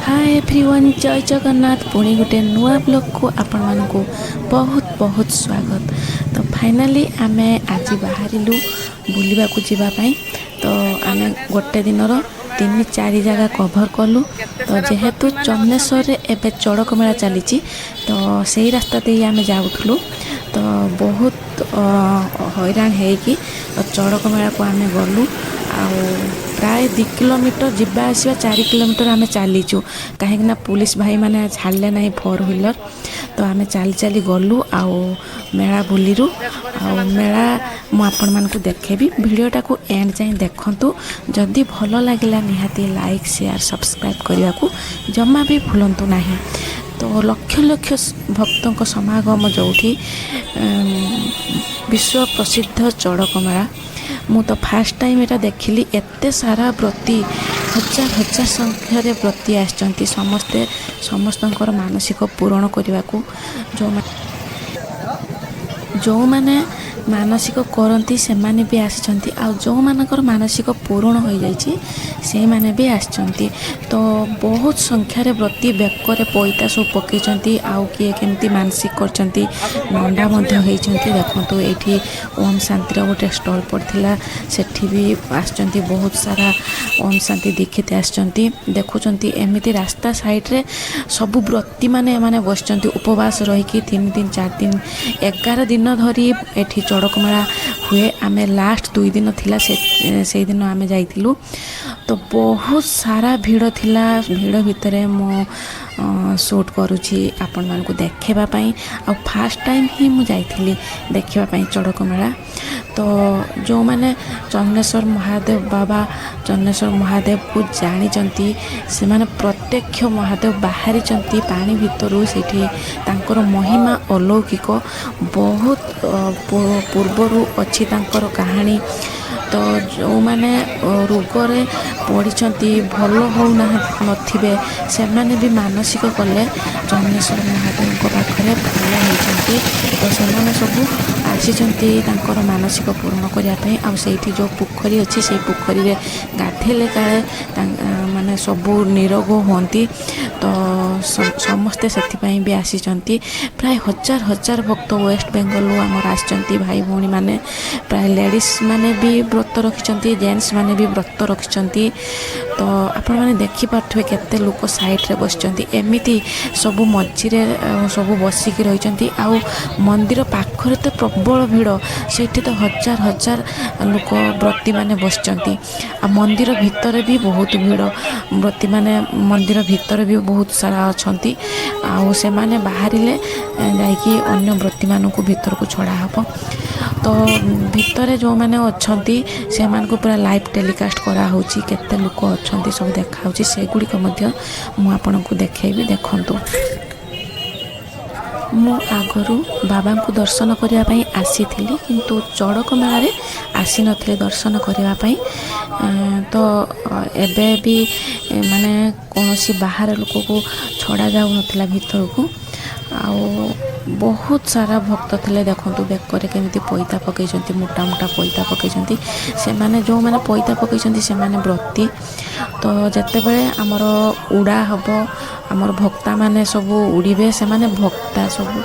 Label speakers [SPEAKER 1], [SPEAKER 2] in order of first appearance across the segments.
[SPEAKER 1] Hi everyone, जय जगन्नाथ। पुणी गोटे नुआ ब्लॉग को आपण मानकु बहुत बहुत स्वागत। तो फाइनाली आमे आज बाहरिलु बुलिबा को जीवा पई। तो आमे गोटे दिनर 3-4 जगह कभर कलु। तो जेहेतु चन्नेश्वर रे एबे चड़क मेला चली, तो सही रास्ता दे आमे जाउथलु। तो बहुत हैरान है चड़क मेला को आमे गलु। प्राय 2 किलोमीटर जीवा आसवा 4 किलोमीटर आमे चलीचु कहीं पुलिस भाई माने छाड़ले ना 4 व्हीलर। तो आमे चली चली गलु मेला बुलिरु मेला मुझे मान को देखेबी। वीडियोटा को एंड जाए देखंतु। जदि भल लगिला निहाती लाइक शेयर सब्सक्राइब करने को जमा भी भूलंतु नहीं। तो लक्ष लक्ष भक्तों को समागम जो विश्व प्रसिद्ध चड़क मेला। मु तो फास्ट टाइम एटा देखिली। एते सारा व्रती हजार हजार संख्यार व्रती आसचंती समस्ते समस्तंकर मानसिक पूरण करने को जो माने मानसिक करती से माने भी आसचंती। आ जो मानकर मानसिक पूर्ण हो जाइए से माने भी आसचंती। तो बहुत संख्यार व्रती बेकर पैता सब पकईचंती। आउ किए केमती मानसिक करचंती नंडा मध्य होइचंती। देखंतु एठी ओम शांतिर गोटे स्टॉल पड़थिला, सेठी भी आसचंती बहुत सारा ओम शांति दीक्षित आसचंती। देखुचंती एमिति रास्ता साइड रे सब व्रती माने माने बसचंती उपवास रहीकि 3 दिन 4 दिन 11 दिन धरी एठी चड़क मेला हुए। आमे लास्ट 2 दिन थिला से दिन आमे जाइथिलु। तो बहुत सारा भीड़ थिला। भीड़ भितर मो शूट करुछि आपण मान को देखेबा पई। आ फास्ट टाइम ही मु जाइथिली देखिबा पई चड़क मेला। तो जो माने चन्नेश्वर महादेव बाबा चन्नेश्वर महादेव को जानी से माने प्रत्यक्ष महादेव बाहरी पानी भितरु सेठी तांकर महिमा अलौकिक बहुत पूर्वरु अच्छी तांकर कहानी। तो जो माने रोगरे पड़ती भल हो नथिबे से माने भी मानसिक कले चन्नेश्वर महादेव पाखे भल होती। तो से सब आसीचंती तांकर मानसिक पूर्ण करने। आ सेठी जो पोखरी अच्छी से पोखरी रे गाधेले काले माने सबू निरोग होती। तो समस्ते से भी आसीचंती। प्राय हजार हजार भक्त वेस्ट बेंगल आमर आसचंती भाई भौणी माने। प्राय लेडीज माने भी व्रत रखिचंती, जेंट्स माने भी व्रत रखिचंती। तो आपण माने देखि पारथबे केते लोक साइड रे बसचंती। एमिति सब मझिरे सब बसिकी रहिचंती। आ मंदिर पाखरे तो प्रबल भीड़। सेठी तो हजार हजार लोक व्रती माने बसचंती। आ मंदिर भितर भी बहुत भीड़। व्रती माने मंदिर भितर भी बहुत सारा अछंती। आ से माने बाहरिले जाइकी अन्य व्रती मानकु भितर को छड़ा हबो। तो भितर जो माने अछंती से मान को पूरा लाइव टेलीकास्ट करा होची। केते लोक अछंती सब देखा होची। से गुडी को मध्य मु आपनकु देखेबी। देखंतु मु आगरू बाबा को दर्शन करने आसी थी, किंतु चड़क मेला रे आसी नथिले दर्शन करने। तो एबे भी माने कौन सी बाहर लोक को छड़ा जाऊ नथिला भीतर को। आउ बहुत सारा भक्त थे। देखो बेकर केमी पैता पकई मोटा मोटा पैता पकई से माने जो मैंने पैता पकई से माने व्रती। तो जिते बड़े आमर उड़ा हम आमर भक्ता माने सब उड़े से माने भक्ता सब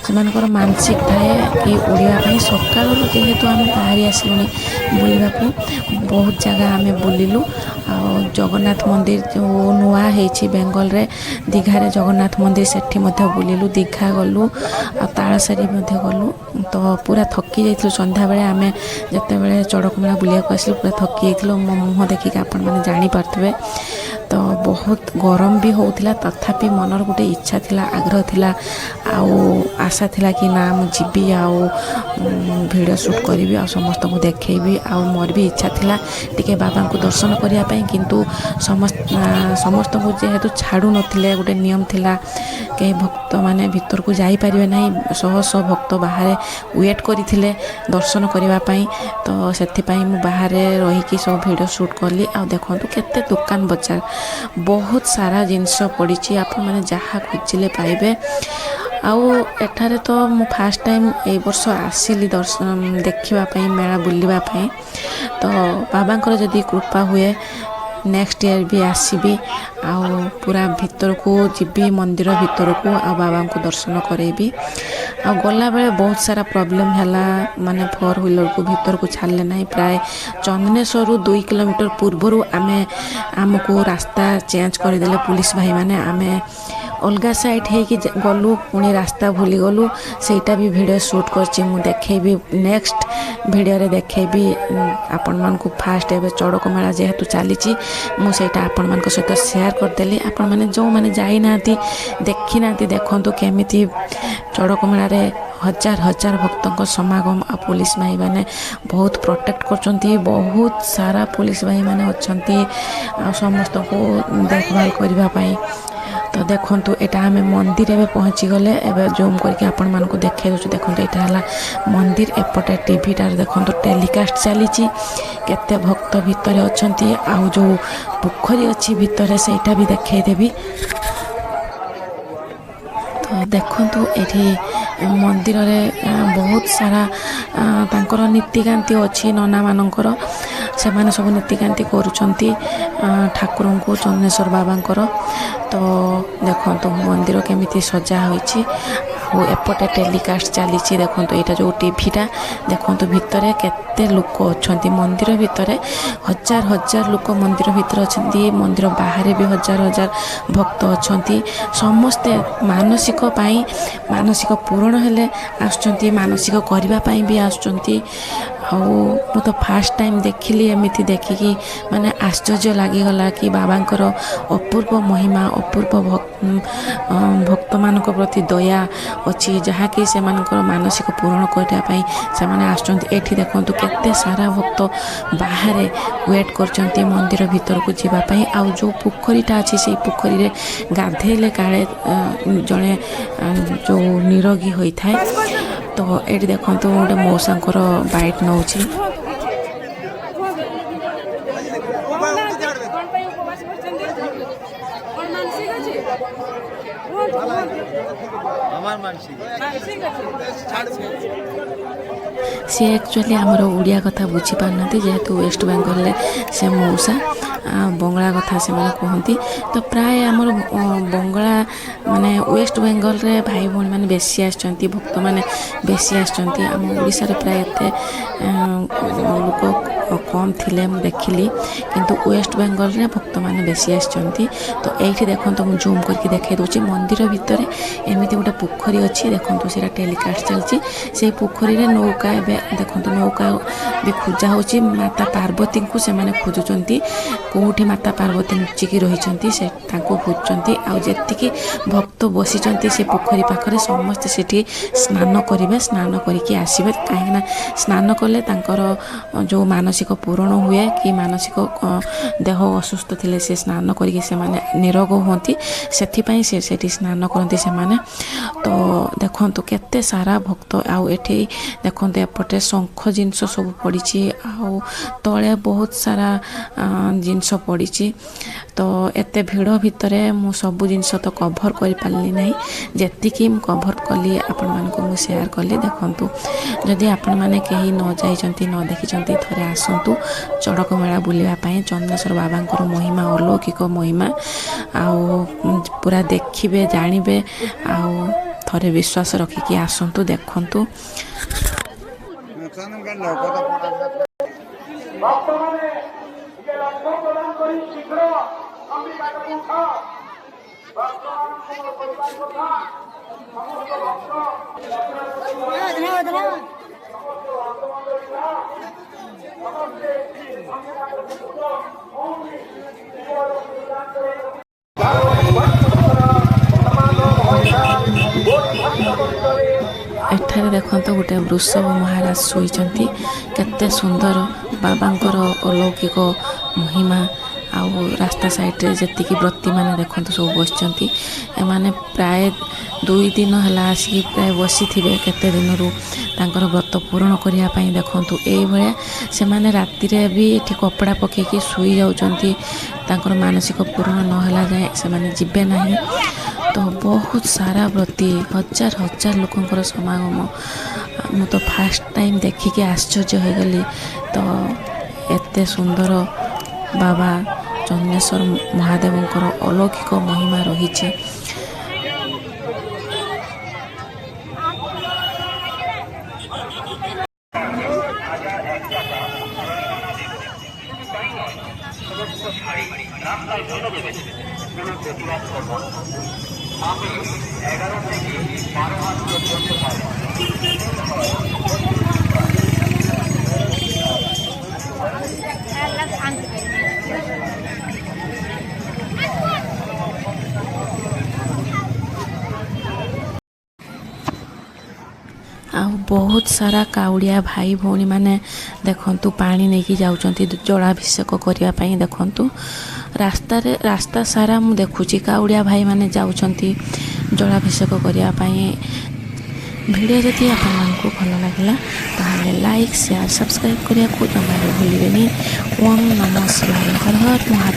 [SPEAKER 1] से मानसिक थाए कि उड़ापी। सका जेहेतु आम बाहरी आसलुनी बुलवा को बहुत जगह आम बुलिलु। जगन्नाथ मंदिर जो नुआ है बेंगल रे दीघारे जगन्नाथ मंदिर सेठी मध्य बुलिलु। दीघा गलु आ तालसारी मध्य गलु। तो पूरा थकी जाइथिलु। संध्या बेले आमे जते बेले चड़क मेला बुलिया को आसलु पूरा थकी जाइथिलु। मो मुह देखिक आपण माने जानि पारथबे। तो बहुत गरम भी होउथिला, तथापि मनर गोटे इच्छा थिला, आग्रह थिला, आशा थिला कि ना मु जीबी वीडियो शूट करी आ समस्त को देखेबी। आ मोर भी इच्छा थिला टिके बाबा को दर्शन करिया पई, किंतु समस्त को जेहेतु छाड़ू नथिले गोटे नियम थिला के भक्त माने भीतर को जाई परिबे नाही। शह शह भक्त बाहर वेट करिथिले दर्शन करिवा पई। तो सेथि पई मु बाहर रही कि सब वीडियो शूट करली। आ देखंतु केते दुकान बजार बहुत सारा जिनस पड़ी। आप मैंने जहाँ खोजिले पाइबे। आउ एठारे तो मु फास्ट टाइम ए वर्ष आसिली दर्शन देखिबा पई मेला बुलिबा पई। तो बाबांकर जदि कृपा हुए नेक्स्ट ईयर भी आसबि आउ पूरा भीतर को जीवी मंदिर भीतर को आ बाबा को दर्शन करेबी आ गला बेले बहुत सारा प्रॉब्लम हैला माने 4 व्हीलर को भीतर को छाड़ले ना प्राय चंदनेश्वर 2 किलोमीटर पूर्व आमको रास्ता चेंज करदेले पुलिस भाई माने आमे अलग साइड है कि गलु पुणी रास्ता भूली गलु सेटा भी वीडियो शूट करछि मु देखेबी नेक्स्ट वीडियो रे देखेबी आपण मान को फास्ट एबे चड़क मेला जेहेतु चली मु सेटा आपण मान को सहित शेयर करदेली आपण माने जो माने जाई नाती देखि नाती देखंतु केमिति चड़क मेला रे हजार हजार भक्तों को समागम आ पुलिस भाई माने बहुत प्रोटेक्ट करछंती बहुत सारा पुलिस भाई माने अछंती आ समस्त को देखभाल करबा पाई तो देखंतु एटा हमें मंदिर एवं पहुँची गले एवं जूम करके आपण मान को देखे दूँ देखो यहाँ है मंदिर एपटे टीवीटार देखो टेलीकास्ट चली केते भक्त भितर अच्छी आउ जो पोखरी अच्छी भितर सेटा भी देखदेवी तो देखंतु एठी मंदिर रे बहुत सारा तांकर नीतिकांति अच्छी नना मानकर से माने सब नीतिकांति करुछंती ठाकुर को चंद्रेश्वर बाबांकर तो देखंतु मंदिर केमिति सजा होईछि एपटे टेलीकास्ट चली देखंतु एटा जो टीवीटा देखंतु भितरे केते लोक अछंती मंदिर भितरे हजार हजार लोक मंदिर भितर अछंती मंदिर बाहर भी हजार हजार भक्त अछंती समस्ते मानसिक पाई मानसिक पूर्ण हेले आछंती मानसिक करबा पाई भी आछंती मु तो फास्ट टाइम देखिली एमिति देखिकी माने आश्चर्य लागिगला कि बाबांकर अपूर्व महिमा अपूर्व भक्त मानक प्रति दया अच्छी जहाँकि से मानसिक पूर्ण करने से आसुँच एठी देखंतु केते सारा भक्त बाहर वेट करचंती मंदिर भीतर को जीवाई आउ जो पोखरीटा अच्छी से पोखरी रे गाधेले काले जड़े जो निरोगी होता है तो ये देखो गोटे मौसांकर बाइट नौ सी एक्चुअली आमर ओडिया कथा बुझी पारना जेहेतु वेस्ट बेंगल से मौसा बंगला कथा से माने कहती तो प्राय आमर बंगला माने वेस्ट बेंगल रे भाई भौणी माने बेसी आछंती भक्त माने बेसी आछंती आम ओडिसा रे प्राय एते लोक कम थिले मु देखिली किंतु वेस्ट बेंगल रे भक्त माने बेसी आछंती तो एठी देखंतु मु जूम करके देखाई दोची मंदिर भितर एमिति गोटे पोखरी अच्छी देखंतु सेटा टेलीकास्ट चलची से पोखरी रे नौका एबे देखंतु नौका भी खोजा होची माता पार्वती को से माने खोजुचंती कोठी माता पार्वती लुचिकी रही से खोजुंट आउ जी भक्त बसी से पोखरी पाखरे समस्ते सेठी स्नान करेंगे स्नान करके आसबे कहीं स्नान कले जो मानसिक पूरण हुए कि मानसिक देह असुस्थ थे से स्नान करके से निरोग होती से स्नान करती से तो देखो केते सारा भक्त आउ एठी देखो एपटे शंख जिनस सब पड़ी आउ तले बहुत सारा जिनस पड़ी तो एते भिड़ भितर मु सब जिनस तो कभर कर पारली नहीं जेतिकी कभर कली आपण मानक मु शेयर कली देखंतु जदि आपण माने कहीं न जाइचंती न देखिचंती थरे आसंतु चड़क मेला बुलिबा पई चंद्रेश्वर बाबांकर महिमा अलौकिक महिमा आउ पूरा देखिबे जानिबे आउ थरे विश्वास रखिकी आसंतु देखंतु एठारे देखंतो गोटे वृषभ महाराज शोइचंती केते सुंदर बाबांकर अलौकिक महिमा आउ रास्ता साइड रे जेतिकी व्रती माने देखंतो सब बसचंती एमाने प्राय 2 दिन हला आसी प्राय बसी थिबे केते दिन रु तांकर व्रत पूर्ण करिया पई देखंतो एई भलिया से माने राति रे भी एठी कपड़ा पकेकी सुई जाउचंती तांकर मानसिक पूर्ण न हला जाय से माने जिबे नाही तो बहुत सारा व्रती हजार हजार लोकंकर समागम मु तो फास्ट टाइम देखिके आश्चर्य हो गली तो एते सुंदर बाबा ଚନ୍ଦନେଶ୍ୱର ମହାଦେବଙ୍କର ଅଲୌକିକ ମହିମା ରହିଛି। ଆଉ ବହୁତ ସାରା କାଉଡ଼ିଆ ଭାଇ ଭଉଣୀ ମାନେ ଦେଖନ୍ତୁ ପାଣି ନେଇକି ଯାଉଛନ୍ତି ଜଳାଭିଷେକ କରିବା ପାଇଁ। ଦେଖନ୍ତୁ ରାସ୍ତା ସାରା ମୁଁ ଦେଖୁଛି କାଉଡ଼ିଆ ଭାଇମାନେ ଯାଉଛନ୍ତି ଜଳାଭିଷେକ କରିବା ପାଇଁ। ଭିଡ଼ିଓ ଯଦି ଆପଣମାନଙ୍କୁ ଭଲ ଲାଗିଲା ତାହେଲେ ଲାଇକ୍ ସେୟାର ସବସ୍କ୍ରାଇବ୍ କରିବାକୁ ଜମାରୁ ଭୁଲିବେନି। ଓମ୍ ନମଃ ଶିବାୟ। ହର ହର ମହାଦେବ।